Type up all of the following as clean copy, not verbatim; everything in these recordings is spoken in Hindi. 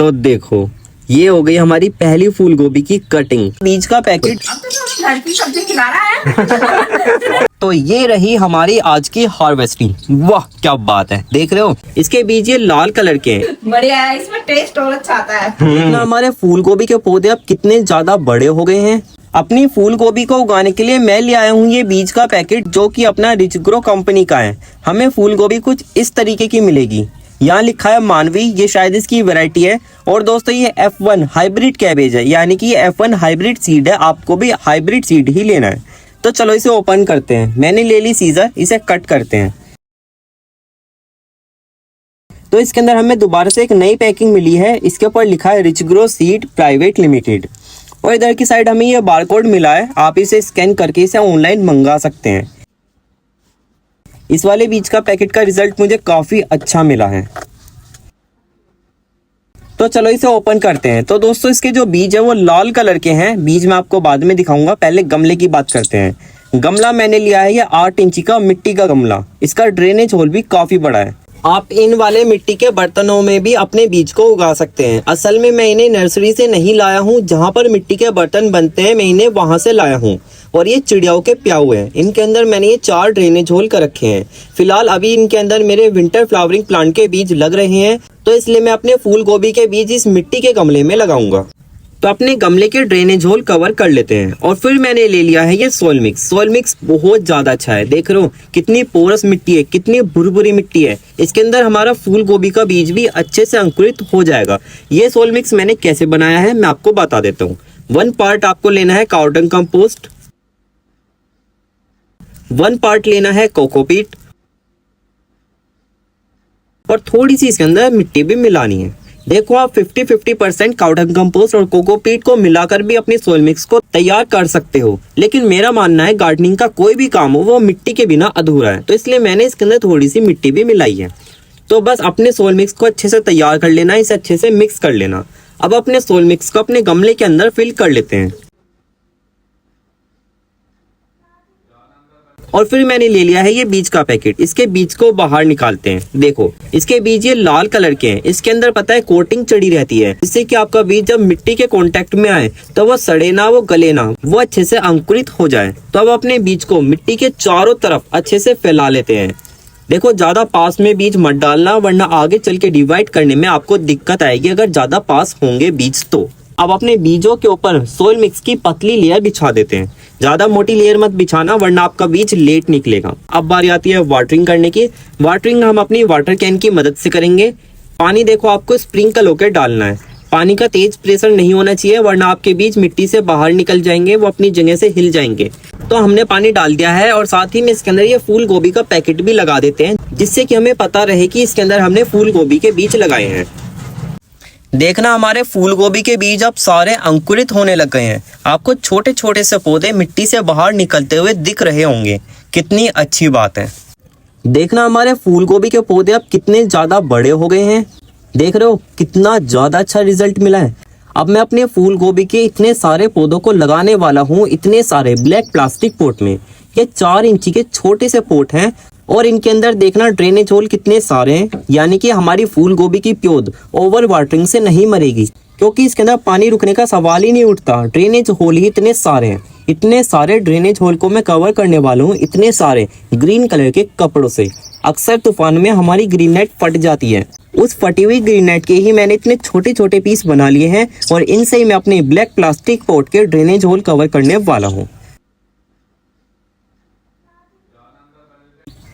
तो देखो, ये हो गई हमारी पहली फूल गोभी की कटिंग। बीज का पैकेट लड़की सब्जी खिला रहा है। तो ये रही हमारी आज की हार्वेस्टिंग। वाह क्या बात है, देख रहे हो इसके बीज ये लाल कलर के हैं। बढ़िया है, इसमें टेस्ट और अच्छा आता है। हमारे फूल गोभी के पौधे अब कितने ज्यादा बड़े हो गए हैं। अपनी फूल गोभी को उगाने के लिए मैं ले आया हूँ ये बीज का पैकेट, जो कि अपना रिच ग्रो कंपनी का है। हमें फूल गोभी कुछ इस तरीके की मिलेगी। यहाँ लिखा है मानवी, ये शायद इसकी वैरायटी है। और दोस्तों ये F1 हाइब्रिड कैबेज है, यानी कि ये F1 हाइब्रिड सीड है। आपको भी हाइब्रिड सीड ही लेना है। तो चलो इसे ओपन करते हैं। मैंने ले ली सीजर, इसे कट करते हैं। तो इसके अंदर हमें दोबारा से एक नई पैकिंग मिली है। इसके ऊपर लिखा है rich grow seed private limited. और इधर की साइड हमें ये बारकोड मिला है, आप इसे स्कैन करके इसे ऑनलाइन मंगा सकते हैं। इस वाले बीज का पैकेट का रिजल्ट मुझे काफी अच्छा मिला है। तो चलो इसे ओपन करते हैं। तो दोस्तों इसके जो बीज है वो लाल कलर के हैं। बीज मैं आपको बाद में दिखाऊंगा, पहले गमले की बात करते हैं। गमला मैंने लिया है ये 8 इंची का मिट्टी का गमला। इसका ड्रेनेज होल भी काफी बड़ा है। आप इन वाले मिट्टी के बर्तनों में भी अपने बीज को उगा सकते हैं। असल में मैं इन्हें नर्सरी से नहीं लाया हूँ, जहाँ पर मिट्टी के बर्तन बनते हैं मैं इन्हें वहां से लाया हूँ। और ये चिड़ियाओं के प्याऊ हैं। इनके अंदर मैंने ये 4 ड्रेनेज होल कर रखे हैं। फिलहाल अभी इनके अंदर मेरे विंटर फ्लावरिंग प्लांट के बीज लग रहे हैं, तो इसलिए मैं अपने फूल गोभी के बीज इस मिट्टी के गमले में लगाऊंगा। तो अपने गमले के ड्रेनेज होल कवर कर लेते हैं। और फिर मैंने ले लिया है ये सोइल मिक्स। सोइल मिक्स बहुत ज्यादा अच्छा है, देख रहे हो कितनी पोरस मिट्टी है, कितनी भुरभुरी मिट्टी है। इसके अंदर हमारा फूल गोभी का बीज भी अच्छे से अंकुरित हो जाएगा। ये सोइल मिक्स मैंने कैसे बनाया है मैं आपको बता देता हूँ। 1 पार्ट आपको लेना है काउडंग कंपोस्ट, 1 पार्ट लेना है कोकोपीट, और थोड़ी सी इसके अंदर मिट्टी भी मिलानी है। देखो आप 50-50% काउडंग कंपोस्ट और कोकोपीट को मिलाकर भी अपनी सोइल मिक्स को तैयार कर सकते हो। लेकिन मेरा मानना है गार्डनिंग का कोई भी काम हो वो मिट्टी के बिना अधूरा है, तो इसलिए मैंने इसके अंदर थोड़ी सी मिट्टी भी मिलाई है। तो बस अपने सोइल मिक्स को अच्छे से तैयार कर लेना, इसे अच्छे से मिक्स कर लेना। अब अपने सोइल मिक्स को अपने गमले के अंदर फिल कर लेते हैं। और फिर मैंने ले लिया है ये बीज का पैकेट। इसके बीज को बाहर निकालते हैं। देखो इसके बीज ये लाल कलर के हैं। इसके अंदर पता है कोटिंग चढ़ी रहती है, जिससे कि आपका बीज जब मिट्टी के कांटेक्ट में आए तो वो सड़े ना, वो गले ना, वो अच्छे से अंकुरित हो जाए। तो अब अपने बीज को मिट्टी के चारों तरफ अच्छे से फैला लेते हैं। देखो ज्यादा पास में बीज मत डालना, वरना आगे चल के डिवाइड करने में आपको दिक्कत आएगी अगर ज्यादा पास होंगे बीज तो। अब अपने बीजों के ऊपर सोइल मिक्स की पतली लेयर बिछा देते हैं। ज्यादा मोटी लेयर मत बिछाना, वरना आपका बीज लेट निकलेगा। अब बारी आती है वाटरिंग करने की। वाटरिंग हम अपनी वाटर कैन की मदद से करेंगे। पानी देखो आपको स्प्रिंकल होकर डालना है। पानी का तेज प्रेशर नहीं होना चाहिए, वरना आपके बीज मिट्टी से बाहर निकल जाएंगे, वो अपनी जगह से हिल जाएंगे। तो हमने पानी डाल दिया है और साथ ही में इसके अंदर ये फूल गोभी का पैकेट भी लगा देते हैं, जिससे कि हमें पता रहे कि इसके अंदर हमने फूल गोभी के बीज लगाए हैं। देखना हमारे फूल गोभी के बीज अब सारे अंकुरित होने लग गए हैं। आपको छोटे छोटे से पौधे मिट्टी से बाहर निकलते हुए दिख रहे होंगे। कितनी अच्छी बात है। देखना हमारे फूल गोभी के पौधे अब कितने ज्यादा बड़े हो गए हैं। देख रहे हो कितना ज्यादा अच्छा रिजल्ट मिला है। अब मैं अपने फूल गोभी के इतने सारे पौधों को लगाने वाला हूँ इतने सारे ब्लैक प्लास्टिक पॉट में। ये 4 इंची के छोटे से पॉट हैं और इनके अंदर देखना ड्रेनेज होल कितने सारे हैं, यानी कि हमारी फूल गोभी की पौध ओवर वाटरिंग से नहीं मरेगी, क्योंकि इसके अंदर पानी रुकने का सवाल ही नहीं उठता। ड्रेनेज होल ही इतने सारे हैं। इतने सारे ड्रेनेज होल को मैं कवर करने वाला हूँ इतने सारे ग्रीन कलर के कपड़ों से। अक्सर तूफान में हमारी ग्रीन नेट फट जाती है, उस फटी हुई ग्रीन नेट के ही मैंने इतने छोटे छोटे पीस बना लिए हैं और इनसे ही मैं अपने ब्लैक प्लास्टिक पॉट के ड्रेनेज होल कवर करने वाला हूँ।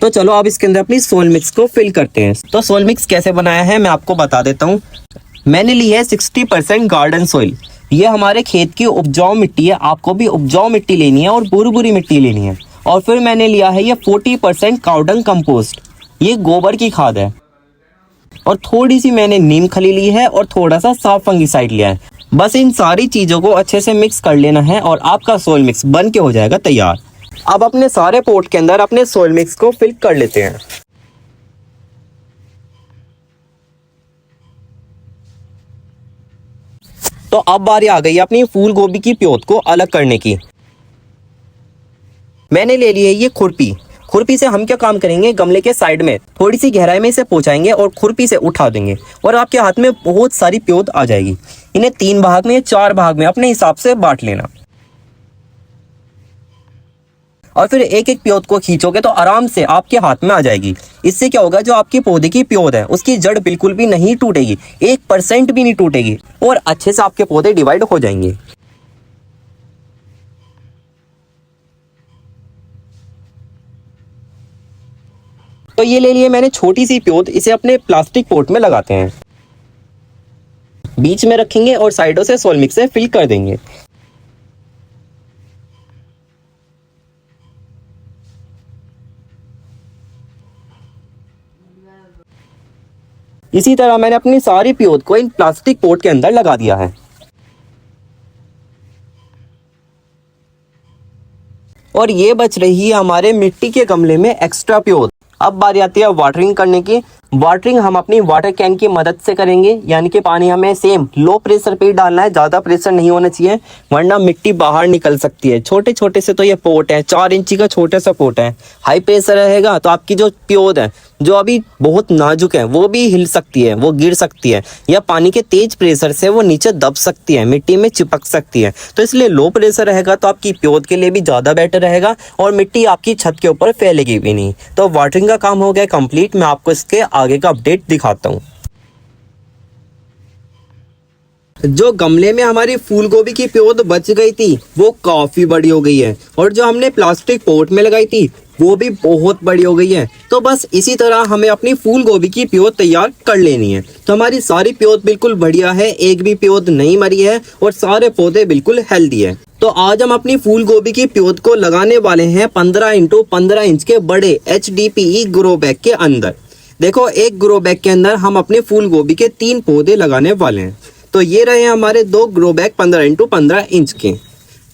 तो चलो अब इसके अंदर अपनी सोइल मिक्स को फिल करते हैं। तो सोइल मिक्स कैसे बनाया है मैं आपको बता देता हूँ। मैंने ली है 60% गार्डन सोइल। ये हमारे खेत की उपजाऊ मिट्टी है। आपको भी उपजाऊ मिट्टी लेनी है और बुरी मिट्टी लेनी है। और फिर मैंने लिया है ये 40% काउडंग कंपोस्ट, ये गोबर की खाद है। और थोड़ी सी मैंने नीम खली ली है और थोड़ा सा साफ फंगिसाइड लिया है। बस इन सारी चीजों को अच्छे से मिक्स कर लेना है और आपका सोइल मिक्स बन के हो जाएगा तैयार। अब अपने सारे पॉट के अंदर अपने सोइल मिक्स को फिल कर लेते हैं। तो अब बारी आ गई अपनी फूल गोभी की प्योत को अलग करने की। मैंने ले ली है ये खुरपी खुरपी से हम क्या काम करेंगे, गमले के साइड में थोड़ी सी गहराई में इसे पहुंचाएंगे और खुरपी से उठा देंगे और आपके हाथ में बहुत सारी प्योद आ जाएगी। इन्हें 3 भाग में या 4 भाग में अपने हिसाब से बांट लेना और फिर एक एक प्योद को खींचोगे तो आराम से आपके हाथ में आ जाएगी। इससे क्या होगा, जो आपकी पौधे की प्योद है उसकी जड़ बिल्कुल भी नहीं टूटेगी, 1% भी नहीं टूटेगी और अच्छे से आपके पौधे डिवाइड हो जाएंगे। तो ये ले लिए मैंने छोटी सी प्योद, इसे अपने प्लास्टिक पॉट में लगाते हैं, बीच में रखेंगे और साइडों से सोल मिक्स से फिल कर देंगे। इसी तरह मैंने अपनी सारी प्योद को इन प्लास्टिक पॉट के अंदर लगा दिया है और ये बच रही है हमारे मिट्टी के गमले में एक्स्ट्रा प्योद। अब बारी आती है वाटरिंग करने की। वाटरिंग हम अपनी वाटर कैन की मदद से करेंगे, यानी कि पानी हमें सेम लो प्रेशर पे ही डालना है, ज़्यादा प्रेशर नहीं होना चाहिए वरना मिट्टी बाहर निकल सकती है। छोटे छोटे से तो ये पोट है, 4 इंची का छोटा सा पोट है, हाई प्रेशर रहेगा तो आपकी जो प्योद है जो अभी बहुत नाजुक है वो भी हिल सकती है, वो गिर सकती है, या पानी के तेज प्रेशर से वो नीचे दब सकती है, मिट्टी में चिपक सकती है। तो इसलिए लो प्रेशर रहेगा तो आपकी प्योद के लिए भी ज़्यादा बेटर रहेगा और मिट्टी आपकी छत के ऊपर फैलेगी भी नहीं। तो वाटरिंग का काम हो गया कंप्लीट। मैं आपको इसके आगे का अपडेट दिखाता हूँ। जो गमले में हमारी फूल गोभी की प्योद बच गई थी वो काफी बड़ी हो गई है और जो हमने प्लास्टिक पॉट में लगाई थी वो भी बहुत बड़ी हो गई है। तो बस इसी तरह हमें अपनी फूल गोभी की प्योद तैयार कर लेनी है। तो हमारी सारी प्योद बिल्कुल बढ़िया है, एक भी प्योद नहीं मरी है और सारे पौधे बिल्कुल हेल्दी है। तो आज हम अपनी फूल गोभी की प्योद को लगाने वाले हैं 15 x 15 इंच के बड़े HDPE ग्रो बैग के अंदर। देखो, एक ग्रो बैग के अंदर हम अपने फूल गोभी के 3 पौधे लगाने वाले हैं। तो ये रहे हमारे 2 ग्रो बैग 15 x 15 इंच के।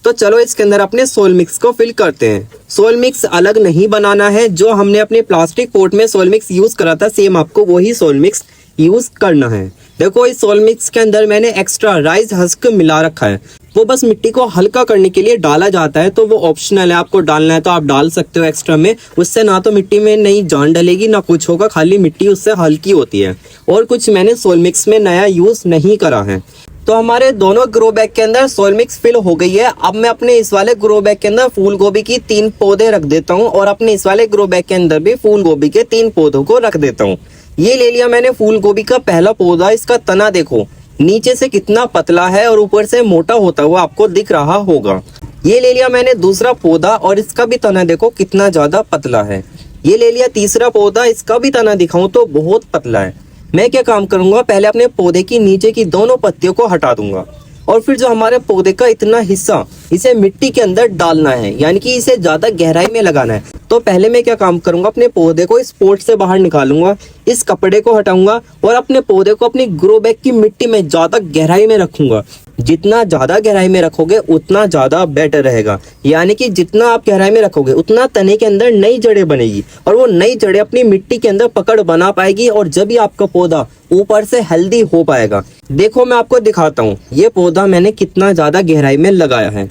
तो चलो इसके अंदर अपने सोल मिक्स को फिल करते हैं। सोल मिक्स अलग नहीं बनाना है, जो हमने अपने प्लास्टिक पॉट में सोल मिक्स यूज करा था सेम आपको वही सोल मिक्स यूज करना है। देखो, इस सोल मिक्स के अंदर मैंने एक्स्ट्रा राइस हस्क मिला रखा है, वो बस मिट्टी को हल्का करने के लिए डाला जाता है। तो वो ऑप्शनल है, आपको डालना है तो आप डाल सकते हो एक्स्ट्रा में। उससे ना तो मिट्टी में नई जान डलेगी ना कुछ होगा, खाली मिट्टी उससे हल्की होती है। और कुछ मैंने सोल मिक्स में नया यूज नहीं करा है। तो हमारे दोनों ग्रो बैग के अंदर सोल मिक्स फिल हो गई है। अब मैं अपने इस वाले ग्रो बैग के अंदर फूल गोभी की 3 पौधे रख देता हूँ और अपने इस वाले ग्रो बैग के अंदर भी फूल गोभी के 3 पौधों को रख देता हूँ। ये ले लिया मैंने फूल गोभी का पहला पौधा। इसका तना देखो नीचे से कितना पतला है और ऊपर से मोटा होता हुआ आपको दिख रहा होगा। ये ले लिया मैंने दूसरा पौधा और इसका भी तना देखो कितना ज्यादा पतला है। ये ले लिया तीसरा पौधा, इसका भी तना दिखाऊं तो बहुत पतला है। मैं क्या काम करूंगा, पहले अपने पौधे की नीचे की दोनों पत्तियों को हटा दूंगा और फिर जो हमारे पौधे का इतना हिस्सा इसे मिट्टी के अंदर डालना है, यानी कि इसे ज्यादा गहराई में लगाना है। तो पहले मैं क्या काम करूंगा, अपने पौधे को इस पॉट से बाहर निकालूंगा, इस कपड़े को हटाऊंगा और अपने पौधे को अपनी ग्रो बैग की मिट्टी में ज्यादा गहराई में रखूंगा। जितना ज्यादा गहराई में रखोगे उतना ज्यादा बेटर रहेगा, यानी कि जितना आप गहराई में रखोगे उतना तने के अंदर नई जड़ें बनेगी और वो नई जड़ें अपनी मिट्टी के अंदर पकड़ बना पाएगी और जब भी आपका पौधा ऊपर से हेल्दी हो पाएगा। देखो, मैं आपको दिखाता हूँ ये पौधा मैंने कितना ज्यादा गहराई में लगाया है।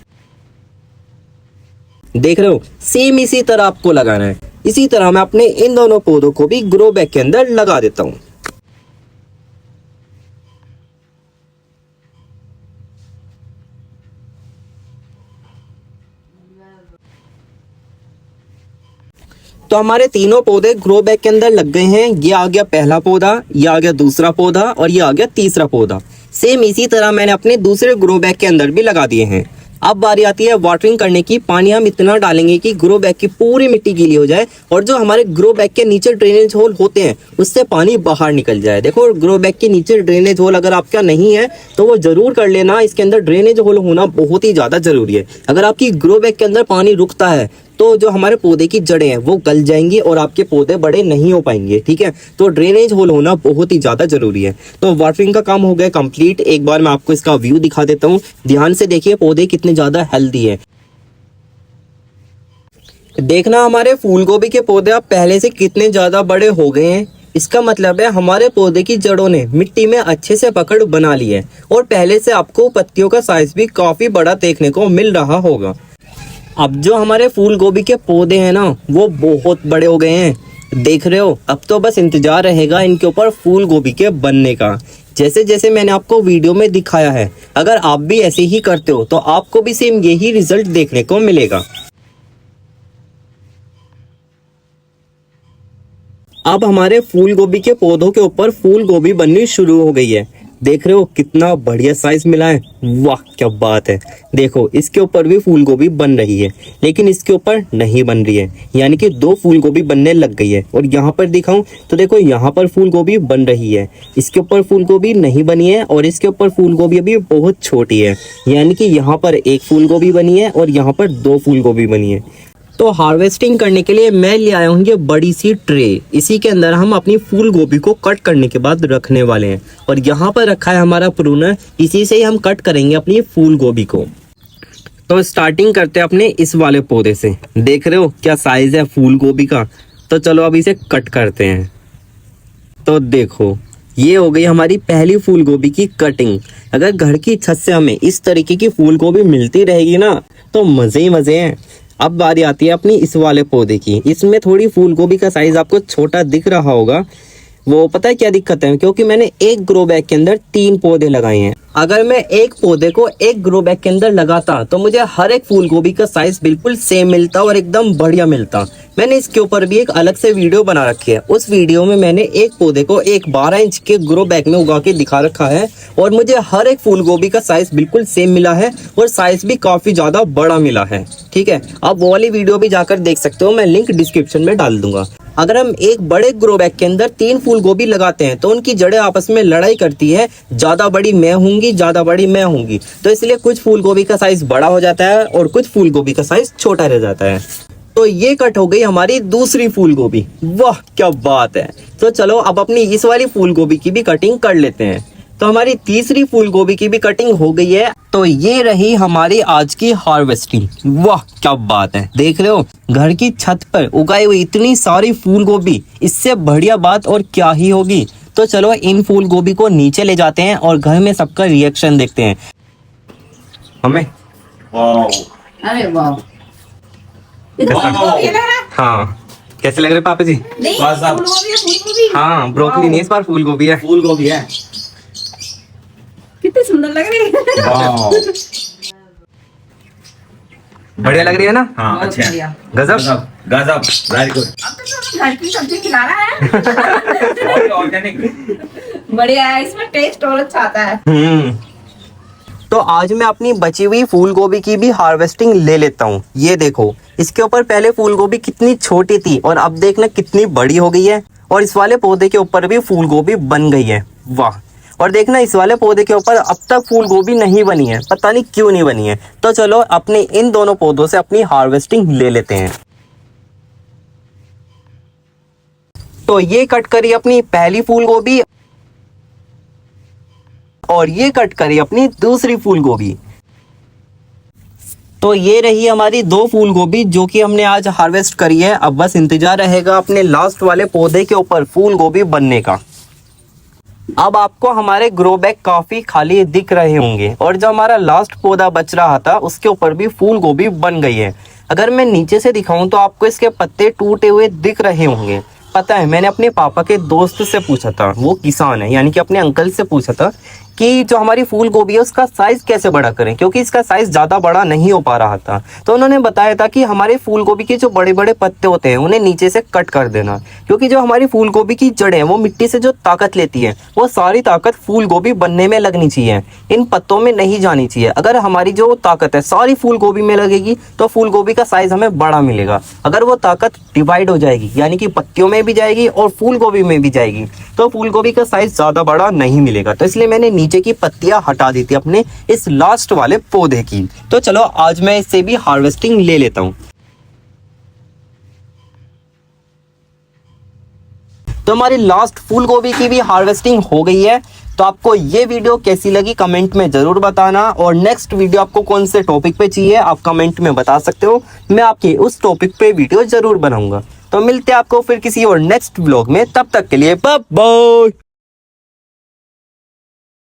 देख रहे हो, सेम इसी तरह आपको लगाना है। इसी तरह मैं अपने इन दोनों पौधों को भी ग्रो बैग के अंदर लगा देता हूँ। तो हमारे तीनों पौधे ग्रो बैग के अंदर लग गए हैं। ये आ गया पहला पौधा, ये आ गया दूसरा पौधा और ये आ गया तीसरा पौधा। सेम इसी तरह मैंने अपने दूसरे ग्रो बैग के अंदर भी लगा दिए हैं। अब बारी आती है वाटरिंग करने की। पानी हम इतना डालेंगे कि ग्रो बैग की पूरी मिट्टी गीली हो जाए और जो हमारे ग्रो बैग के नीचे ड्रेनेज होल होते हैं उससे पानी बाहर निकल जाए। देखो, ग्रो बैग के नीचे ड्रेनेज होल अगर आपका नहीं है तो वो जरूर कर लेना। इसके अंदर ड्रेनेज होल होना बहुत ही ज्यादा जरूरी है। अगर आपकी ग्रो बैग के अंदर पानी रुकता है तो जो हमारे पौधे की जड़ें हैं वो गल जाएंगी और आपके पौधे बड़े नहीं हो पाएंगे। ठीक है, तो ड्रेनेज होल होना बहुत ही ज्यादा जरूरी है। तो वाटरिंग का काम हो गया कंप्लीट। एक बार मैं आपको इसका व्यू दिखा देता हूँ, ध्यान से देखिए पौधे कितने ज्यादा हेल्दी है। देखना, हमारे फूल गोभी के पौधे अब पहले से कितने ज्यादा बड़े हो गए हैं। इसका मतलब है हमारे पौधे की जड़ों ने मिट्टी में अच्छे से पकड़ बना ली है और पहले से आपको पत्तियों का साइज भी काफी बड़ा देखने को मिल रहा होगा। अब जो हमारे फूल गोभी के पौधे हैं ना वो बहुत बड़े हो गए हैं, देख रहे हो। अब तो बस इंतजार रहेगा इनके ऊपर फूल गोभी के बनने का, जैसे जैसे मैंने आपको वीडियो में दिखाया है। अगर आप भी ऐसे ही करते हो तो आपको भी सेम यही रिजल्ट देखने को मिलेगा। अब हमारे फूल गोभी के पौधों के ऊपर फूल गोभी बननी शुरू हो गई है, देख रहे हो कितना बढ़िया साइज मिला है। वाह क्या बात है। देखो इसके ऊपर भी फूल गोभी बन रही है, लेकिन इसके ऊपर नहीं बन रही है, यानी कि 2 फूल गोभी बनने लग गई है। और यहाँ पर दिखाऊं तो देखो यहाँ पर फूल गोभी बन रही है, इसके ऊपर फूल गोभी नहीं बनी है और इसके ऊपर फूल गोभी अभी बहुत छोटी है, यानी कि यहाँ पर 1 फूल गोभी बनी है और यहाँ पर 2 फूल गोभी बनी है। तो हार्वेस्टिंग करने के लिए मैं ले आया हूँ ये बड़ी सी ट्रे, इसी के अंदर हम अपनी फूल गोभी को कट करने के बाद रखने वाले हैं। और यहाँ पर रखा है हमारा प्रूनर, इसी से ही हम कट करेंगे अपनी फूल गोभी को। तो स्टार्टिंग करते हैं अपने इस वाले पौधे से, देख रहे हो क्या साइज है फूल गोभी का। तो चलो अब इसे कट करते हैं। तो देखो ये हो गई हमारी पहली फूल गोभी की कटिंग। अगर घर की छत से हमें इस तरीके की फूल गोभी मिलती रहेगी ना तो मजे ही मजे हैं। अब बारी आती है अपनी इस वाले पौधे की। इसमें थोड़ी फूल गोभी का साइज आपको छोटा दिख रहा होगा, वो पता है क्या दिक्कत है, क्योंकि मैंने एक ग्रो बैग के अंदर 3 पौधे लगाए हैं। अगर मैं एक पौधे को एक ग्रो बैग के अंदर लगाता तो मुझे हर एक फूल गोभी का साइज बिल्कुल सेम मिलता और एकदम बढ़िया मिलता। मैंने इसके ऊपर भी एक अलग से वीडियो बना रखी है, उस वीडियो में मैंने एक पौधे को एक 12 इंच के ग्रो बैग में उगा के दिखा रखा है और मुझे हर एक फूल गोभी का साइज बिल्कुल सेम मिला है और साइज भी काफी ज्यादा बड़ा मिला है। ठीक है, आप वो वाली वीडियो भी जाकर देख सकते हो, मैं लिंक डिस्क्रिप्शन में डाल दूंगा। अगर हम एक बड़े ग्रो बैग के अंदर 3 फूल गोभी लगाते हैं तो उनकी जड़ें आपस में लड़ाई करती है, ज्यादा बड़ी मैं होंगी, ज्यादा बड़ी मैं होंगी, तो इसलिए कुछ फूल गोभी का साइज बड़ा हो जाता है और कुछ फूल गोभी का साइज छोटा रह जाता है। तो ये कट हो गई हमारी दूसरी फूल गोभी। वाह क्या बात है। तो चलो अब अपनी इस वाली फूल गोभी की भी कटिंग कर लेते हैं। तो हमारी तीसरी फूल गोभी की भी कटिंग हो गई है। तो ये रही हमारी आज की हार्वेस्टिंग। वाह क्या बात है, देख रहे हो घर की छत पर उगाई हुई इतनी सारी फूल गोभी, इससे बढ़िया बात और क्या ही होगी। तो चलो इन फूल गोभी को नीचे ले जाते हैं और घर में सबका रिएक्शन देखते हैं। हमें अरे वाह, ये तो फूल गोभी लग रहा है। हाँ कैसे लग रहे पापा जी? नहीं फूल गोभी है, फूल गोभी। हाँ ब्रोकली नहीं, इस बार फूल गोभी है। फूल गोभी है। कितनी सुंदर लग रही है। बढ़िया लग रही है ना? हाँ बहुत अच्छा है। बढ़िया। गजब। गजब वेरी गुड। अब तो घर की सब्जी खिला रहा है। ऑर्गेनिक। बढ़िया है, इसमें टेस्ट और अच्छा आता है। तो आज मैं अपनी बची हुई फूल गोभी की भी हार्वेस्टिंग ले लेता हूँ। ये देखो इसके ऊपर पहले फूल गोभी कितनी छोटी थी और अब देखना कितनी बड़ी हो गई है। और इस वाले पौधे के ऊपर भी फूल गोभी बन गई है। वाह। और देखना इस वाले पौधे के ऊपर अब तक फूल गोभी नहीं बनी है, पता नहीं क्यों नहीं बनी है। तो चलो अपने इन दोनों पौधों से अपनी हार्वेस्टिंग ले लेते हैं। तो ये कट करी अपनी पहली फूल गोभी और ये कट करी अपनी दूसरी फूल गोभी। तो ये रही हमारी 2 फूल गोभी जो कि हमने आज हार्वेस्ट करी है। अब बस इंतजार रहेगा अपने लास्ट वाले पौधे के ऊपर फूल गोभी बनने का। अब आपको हमारे ग्रो बैग काफी खाली दिख रहे होंगे और जो हमारा लास्ट पौधा बच रहा था उसके ऊपर भी फूल गोभी बन गई है। अगर मैं नीचे से दिखाऊं तो आपको इसके पत्ते टूटे हुए दिख रहे होंगे। पता है मैंने अपने पापा के दोस्त से पूछा था, वो किसान है, यानी कि अपने अंकल से पूछा था कि जो हमारी फूल गोभी है उसका साइज कैसे बड़ा करें, क्योंकि इसका साइज ज्यादा बड़ा नहीं हो पा रहा था। तो उन्होंने बताया था कि हमारे फूल गोभी के जो बड़े बड़े पत्ते होते हैं उन्हें नीचे से कट कर देना, क्योंकि जो हमारी फूल गोभी की जड़ें हैं वो मिट्टी से जो ताकत लेती है वो सारी ताकत फूल गोभी बनने में लगनी चाहिए, इन पत्तों में नहीं जानी चाहिए। अगर हमारी जो ताकत है सारी फूल गोभी में लगेगी तो फूल गोभी का साइज हमें बड़ा मिलेगा। अगर वो ताकत डिवाइड हो जाएगी यानी कि पत्तियों में भी जाएगी और फूल गोभी में भी जाएगी तो फूल गोभी का साइज ज्यादा बड़ा नहीं मिलेगा। तो इसलिए मैंने नीचे की पत्तियां हटा दी थी अपने इस लास्ट वाले पौधे की। तो चलो आज मैं इससे भी हार्वेस्टिंग ले लेता हूं। तो हमारी लास्ट फूल गोभी की भी हार्वेस्टिंग हो गई है। तो आपको ये वीडियो कैसी लगी कमेंट में जरूर बताना और नेक्स्ट वीडियो आपको कौन से टॉपिक पे चाहिए आप कमेंट में बता सकते हो, मैं आपके उस टॉपिक पे वीडियो जरूर बनाऊंगा। तो मिलते हैं आपको फिर किसी और नेक्स्ट व्लॉग में, तब तक के लिए बाय बाय।